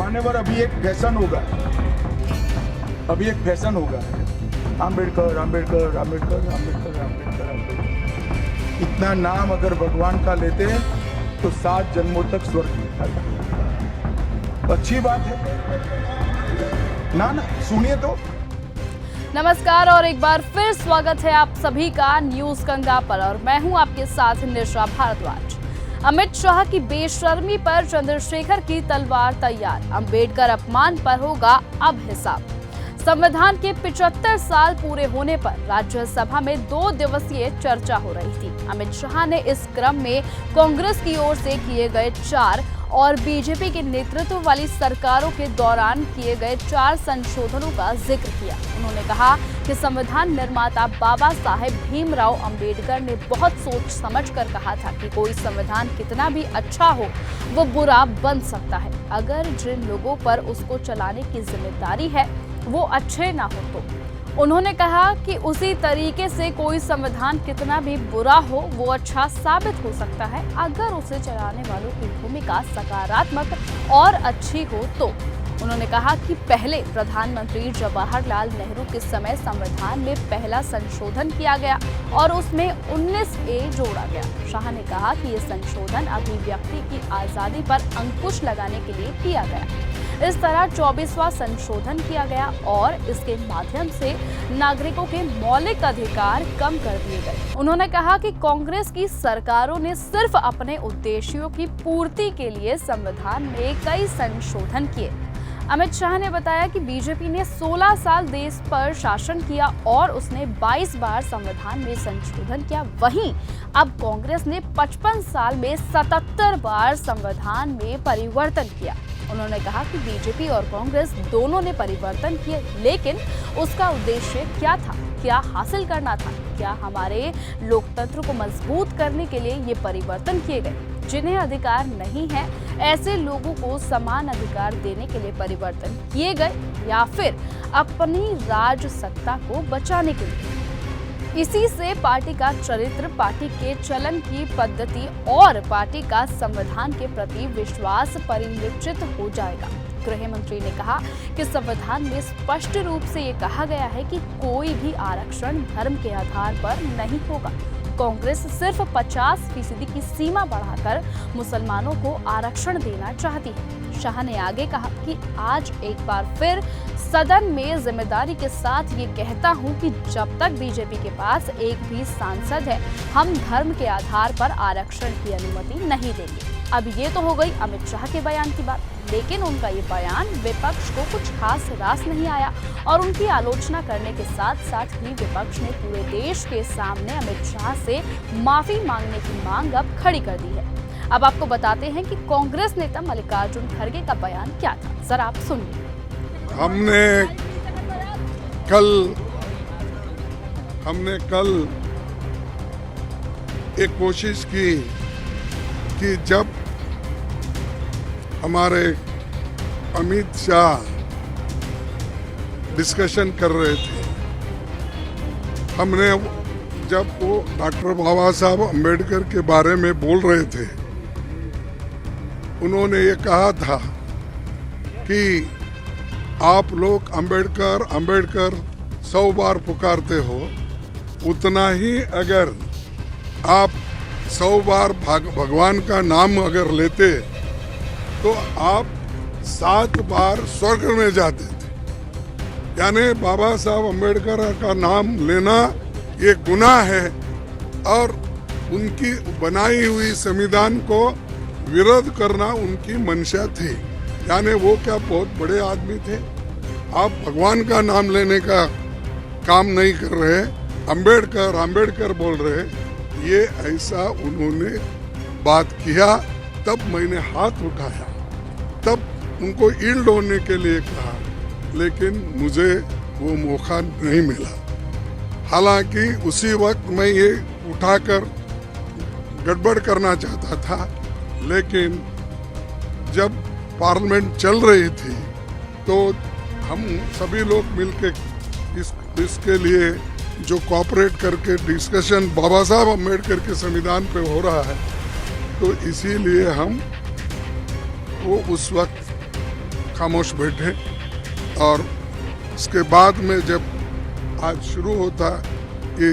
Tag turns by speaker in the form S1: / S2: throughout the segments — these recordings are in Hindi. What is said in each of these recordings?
S1: मान्यवर, अभी एक फैशन होगा, अभी एक फैशन होगा, आम्बेडकर आम्बेडकर आम्बेडकर आम्बेडकर आम्बेडकर आम्बेडकर। इतना नाम अगर भगवान का लेते हैं तो 7 जन्मों तक स्वर्ग मिलता है। अच्छी बात है ना, सुनिए तो।
S2: नमस्कार और एक बार फिर स्वागत है आप सभी का न्यूज गंगा पर और मैं हूं आपके साथ निशा भारद्वाज। अमित शाह की बेशर्मी पर चंद्रशेखर की तलवार तैयार, अंबेडकर अपमान पर होगा अब हिसाब। संविधान के 75 साल पूरे होने पर राज्यसभा में 2 दिवसीय चर्चा हो रही थी। अमित शाह ने इस क्रम में कांग्रेस की ओर से किए गए 4 और बीजेपी के नेतृत्व वाली सरकारों के दौरान किए गए 4 संशोधनों का जिक्र किया। उन्होंने कहा कि संविधान निर्माता बाबा साहेब भीमराव अंबेडकर ने बहुत सोच समझकर कहा था कि कोई संविधान कितना भी अच्छा हो वो बुरा बन सकता है अगर जिन लोगों पर उसको चलाने की जिम्मेदारी है वो अच्छे ना हो तो। उन्होंने कहा कि उसी तरीके से कोई संविधान कितना भी बुरा हो वो अच्छा साबित हो सकता है अगर उसे चलाने वालों की भूमिका सकारात्मक और अच्छी हो तो। उन्होंने कहा कि पहले प्रधानमंत्री जवाहरलाल नेहरू के समय संविधान में पहला संशोधन किया गया और उसमें 19A जोड़ा गया। शाह ने कहा कि ये संशोधन अभिव्यक्ति की आजादी पर अंकुश लगाने के लिए किया गया। इस तरह 24वां संशोधन किया गया और इसके माध्यम से नागरिकों के मौलिक अधिकार कम कर दिए गए। उन्होंने कहा कि कांग्रेस की सरकारों ने सिर्फ अपने उद्देश्यों की पूर्ति के लिए संविधान में कई संशोधन किए। अमित शाह ने बताया कि बीजेपी ने 16 साल देश पर शासन किया और उसने 22 बार संविधान में संशोधन किया। वहीं अब कांग्रेस ने 55 साल में 77 बार संविधान में परिवर्तन किया। उन्होंने कहा कि बीजेपी और कांग्रेस दोनों ने परिवर्तन किए, लेकिन उसका उद्देश्य क्या था, क्या हासिल करना था, क्या हमारे लोकतंत्र को मजबूत करने के लिए ये परिवर्तन किए गए। जिन्हें अधिकार नहीं है ऐसे लोगों को समान अधिकार देने के लिए परिवर्तन किए गए या फिर अपनी राज सत्ता को बचाने के लिए। इसी से पार्टी का चरित्र, पार्टी के चलन की पद्धति और पार्टी का संविधान के प्रति विश्वास परिलक्षित हो जाएगा। गृह मंत्री ने कहा कि संविधान में स्पष्ट रूप से ये कहा गया है कि कोई भी आरक्षण धर्म के आधार पर नहीं होगा। कांग्रेस सिर्फ 50% की सीमा बढ़ाकर मुसलमानों को आरक्षण देना चाहती है। शाह ने आगे कहा कि आज एक बार फिर सदन में जिम्मेदारी के साथ ये कहता हूं कि जब तक बीजेपी के पास एक भी सांसद है हम धर्म के आधार पर आरक्षण की अनुमति नहीं देंगे। अब ये तो हो गई अमित शाह के बयान की बात, लेकिन उनका ये बयान विपक्ष को कुछ खास रास नहीं आया और उनकी आलोचना करने के साथ साथ ही विपक्ष ने पूरे देश के सामने अमित शाह से माफी मांगने की मांग अब खड़ी कर दी है। अब आपको बताते हैं कि कांग्रेस नेता मल्लिकार्जुन खड़गे का बयान क्या था, जरा आप सुनिए।
S3: हमने कल एक कोशिश की कि जब हमारे अमित शाह डिस्कशन कर रहे थे, हमने जब वो डॉक्टर बाबा साहब अम्बेडकर के बारे में बोल रहे थे, उन्होंने ये कहा था कि आप लोग अम्बेडकर अम्बेडकर 100 बार पुकारते हो, उतना ही अगर आप 100 बार भगवान का नाम अगर लेते तो आप 7 बार स्वर्ग में जाते थे। यानी बाबा साहब अम्बेडकर का नाम लेना ये गुनाह है और उनकी बनाई हुई संविधान को विरोध करना उनकी मंशा थी। यानी वो क्या बहुत बड़े आदमी थे? आप भगवान का नाम लेने का काम नहीं कर रहे, अम्बेडकर अम्बेडकर बोल रहे, ये ऐसा उन्होंने बात किया। तब मैंने हाथ उठाया, तब उनको ईल्ड होने के लिए कहा, लेकिन मुझे वो मौका नहीं मिला। हालांकि उसी वक्त मैं ये उठाकर गड़बड़ करना चाहता था, लेकिन जब पार्लियामेंट चल रही थी तो हम सभी लोग मिलकर इसके लिए जो कोऑपरेट करके डिस्कशन बाबा साहब अम्बेडकर के संविधान पे हो रहा है, तो इसीलिए हम वो उस वक्त खामोश बैठे। और उसके बाद में जब आज शुरू होता ये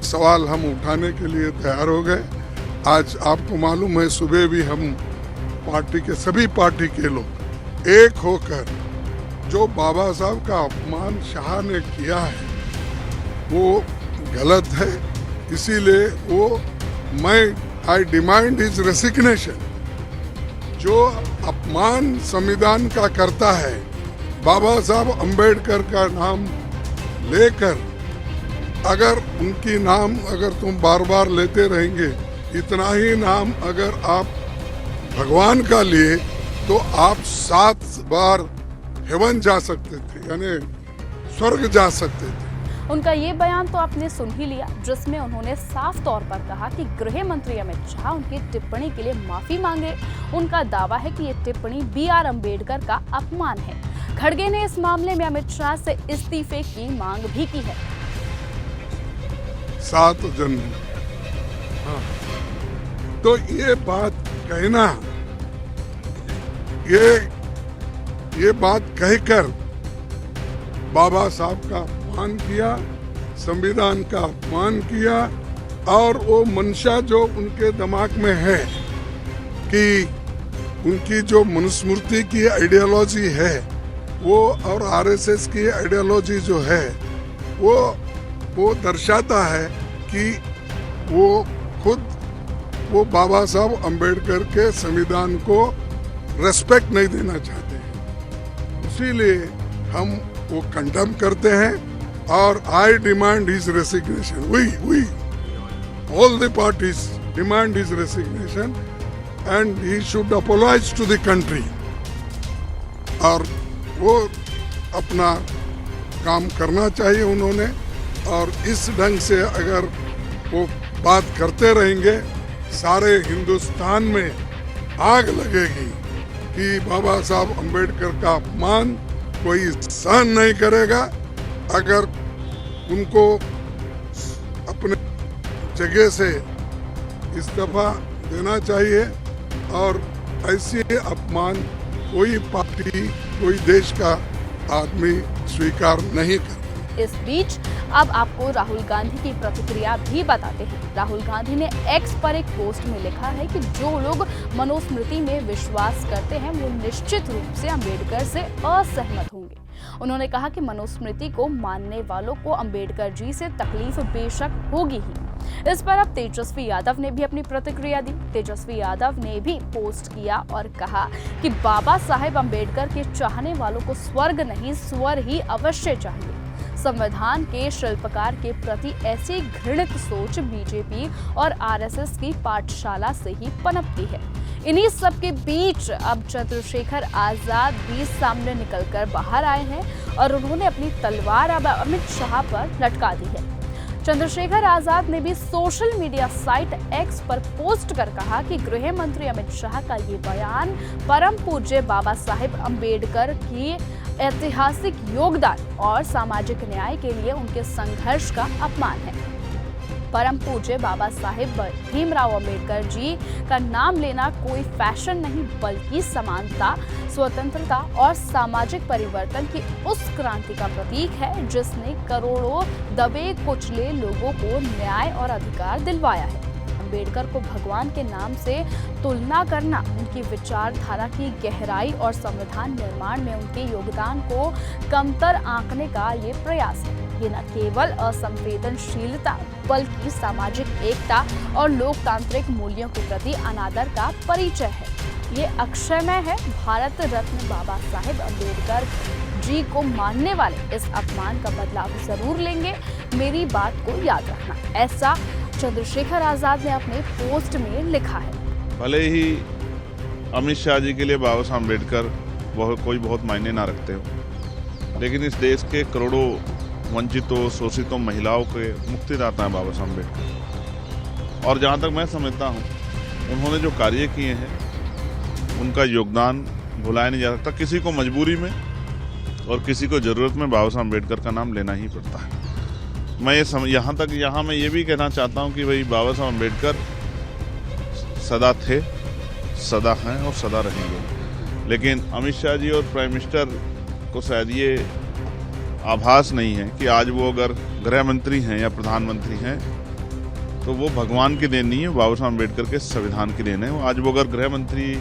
S3: सवाल हम उठाने के लिए तैयार हो गए। आज आपको मालूम है सुबह भी हम पार्टी के सभी पार्टी के लोग एक होकर जो बाबा साहब का अपमान शाह ने किया है वो गलत है, इसीलिए आई डिमांड हिज रेसिग्नेशन। जो अपमान संविधान का करता है, बाबा साहब अंबेडकर का नाम लेकर अगर उनकी नाम अगर तुम बार बार लेते रहेंगे, इतना ही नाम अगर आप भगवान का लिए तो आप 7 बार हेवन जा सकते थे, यानी स्वर्ग जा सकते थे।
S2: उनका ये बयान तो आपने सुन ही लिया, जिसमें उन्होंने साफ तौर पर कहा कि गृह मंत्री अमित शाह उनकी टिप्पणी के लिए माफी मांगे। उनका दावा है कि ये टिप्पणी BR अम्बेडकर का अपमान है। खड़गे ने इस मामले में अमित शाह से इस्तीफे की मांग भी की है।
S3: 7 जनवरी, हाँ, तो ये बात कहना, ये बात कहकर बाबा साहब का अपमान किया, संविधान का अपमान किया, और वो मंशा जो उनके दिमाग में है कि उनकी जो मनुस्मृति की आइडियोलॉजी है वो और RSS की आइडियोलॉजी जो है वो दर्शाता है कि वो खुद वो बाबा साहब अंबेडकर के संविधान को रेस्पेक्ट नहीं देना चाहते हैं। इसीलिए हम वो कंडेम करते हैं और I demand his resignation. We all the parties demand his resignation and he should apologise to the country. और वो अपना काम करना चाहिए उन्होंने, और इस ढंग से अगर वो बात करते रहेंगे सारे हिंदुस्तान में आग लगेगी कि बाबा साहब अंबेडकर का अपमान कोई सहन नहीं करेगा। अगर उनको अपने जगह से इस्तीफा देना चाहिए, और ऐसे अपमान कोई पार्टी कोई देश का आदमी स्वीकार नहीं करता।
S2: इस बीच अब आपको राहुल गांधी की प्रतिक्रिया भी बताते हैं। राहुल गांधी ने X पर एक पोस्ट में लिखा है कि जो लोग मनुस्मृति में विश्वास करते हैं वो निश्चित रूप से अंबेडकर से असहमत होंगे। उन्होंने कहा कि मनुस्मृति को मानने वालों को अंबेडकर जी से तकलीफ बेशक होगी ही। इस पर अब तेजस्वी यादव ने भी अपनी प्रतिक्रिया दी। तेजस्वी यादव ने भी पोस्ट किया और कहा कि बाबा साहेब अंबेडकर के चाहने वालों को स्वर्ग नहीं स्वर ही अवश्य चाहिए। संविधान के शिल्पकार के प्रति ऐसी घृणित सोच बीजेपी और RSS की पाठशाला से ही पनपती है। इन्हीं सब के बीच अब चंद्रशेखर आजाद भी सामने निकलकर बाहर आए हैं और उन्होंने अपनी तलवार अब अमित शाह पर लटका दी है। चंद्रशेखर आजाद ने भी सोशल मीडिया साइट X पर पोस्ट कर कहा कि गृह मंत्री अमित शाह का ये बयान परम पूज्य बाबा साहेब अंबेडकर की ऐतिहासिक योगदान और सामाजिक न्याय के लिए उनके संघर्ष का अपमान है। परम पूज्य बाबा साहेब भीमराव अंबेडकर जी का नाम लेना कोई फैशन नहीं, बल्कि समानता, स्वतंत्रता और सामाजिक परिवर्तन की उस क्रांति का प्रतीक है जिसने करोड़ों दबे कुचले लोगों को न्याय और अधिकार दिलवाया है। अंबेडकर को भगवान के नाम से तुलना करना उनकी विचारधारा की गहराई और संविधान निर्माण में उनके योगदान को कमतर आंकने का ये प्रयास है। ये न केवल असंवेदनशीलता बल्कि सामाजिक एकता और लोकतांत्रिक मूल्यों के प्रति अनादर का परिचय है। ये अक्षयमय है। भारत रत्न बाबा साहेब अंबेडकर जी को मानने वाले इस अपमान का बदलाव जरूर लेंगे, मेरी बात को याद रखना, ऐसा चंद्रशेखर आजाद ने अपने पोस्ट में लिखा है।
S4: भले ही अमित शाह जी के लिए बाबा साहब अम्बेडकर कोई बहुत मायने ना रखते हो, लेकिन इस देश के करोड़ों वंचितों शोषितों महिलाओं के मुक्तिदाता हैं बाबा साहब अम्बेडकर। और जहाँ तक मैं समझता हूँ उन्होंने जो कार्य किए हैं उनका योगदान भुलाया नहीं जा सकता। किसी को मजबूरी में और किसी को ज़रूरत में बाबा साहब अम्बेडकर का नाम लेना ही पड़ता है। मैं ये भी कहना चाहता हूँ कि भाई बाबा साहब अम्बेडकर सदा थे, सदा हैं और सदा रहेंगे। लेकिन अमित शाह जी और प्राइम मिनिस्टर को शायद ये आभास नहीं है कि आज वो अगर गृह मंत्री हैं या प्रधानमंत्री हैं तो वो भगवान की देन नहीं है, बाबा साहब अम्बेडकर के संविधान की देन है। आज वो अगर गृह मंत्री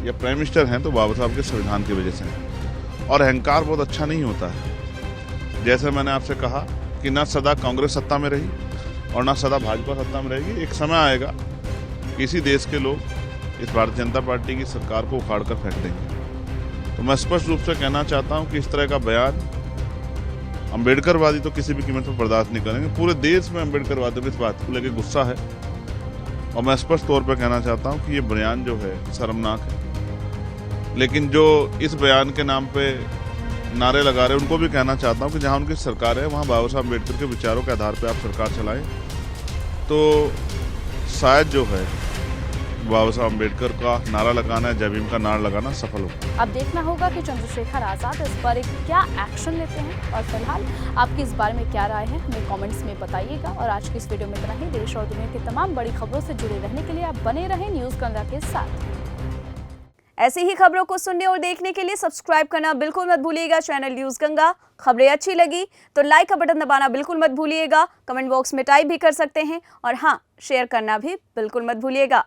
S4: या प्राइम मिनिस्टर हैं तो बाबा साहब के संविधान की वजह से हैं। और अहंकार बहुत अच्छा नहीं होता है। जैसे मैंने आपसे कहा कि ना सदा कांग्रेस सत्ता में रही और ना सदा भाजपा सत्ता में रहेगी। एक समय आएगा कि इसी देश के लोग इस भारतीय जनता पार्टी की सरकार को उखाड़ कर फेंक देंगे। तो मैं स्पष्ट रूप से कहना चाहता हूं कि इस तरह का बयान अम्बेडकरवादी तो किसी भी कीमत पर बर्दाश्त नहीं करेंगे। पूरे देश में अम्बेडकरवादियों को इस बात को लेकर गुस्सा है और मैं स्पष्ट तौर पर कहना चाहता हूं कि ये बयान जो है शर्मनाक है। लेकिन जो इस बयान के नाम पे नारे लगा रहे हैं उनको भी कहना चाहता हूं कि जहां उनकी सरकार है वहां बाबा साहब अम्बेडकर के विचारों के आधार पर आप सरकार चलाएं तो शायद जो है बाबा साहब अम्बेडकर का नारा लगाना, जय भीम का नारा लगाना सफल होगा।
S2: अब देखना होगा कि चंद्रशेखर आजाद इस पर एक क्या एक्शन लेते हैं और फिलहाल आपकी इस बारे में क्या राय है हमें कमेंट्स में बताइएगा। और आज की इस वीडियो में इतना ही। देश और दुनिया की तमाम बड़ी खबरों से जुड़े रहने के लिए आप बने रहें न्यूज़ गंगा के साथ।
S5: ऐसी ही खबरों को सुनने और देखने के लिए सब्सक्राइब करना बिल्कुल मत भूलिएगा चैनल न्यूज़ गंगा। खबरें अच्छी लगी तो लाइक का बटन दबाना बिल्कुल मत भूलिएगा। कमेंट बॉक्स में टाइप भी कर सकते हैं और हाँ, शेयर करना भी बिल्कुल मत भूलिएगा।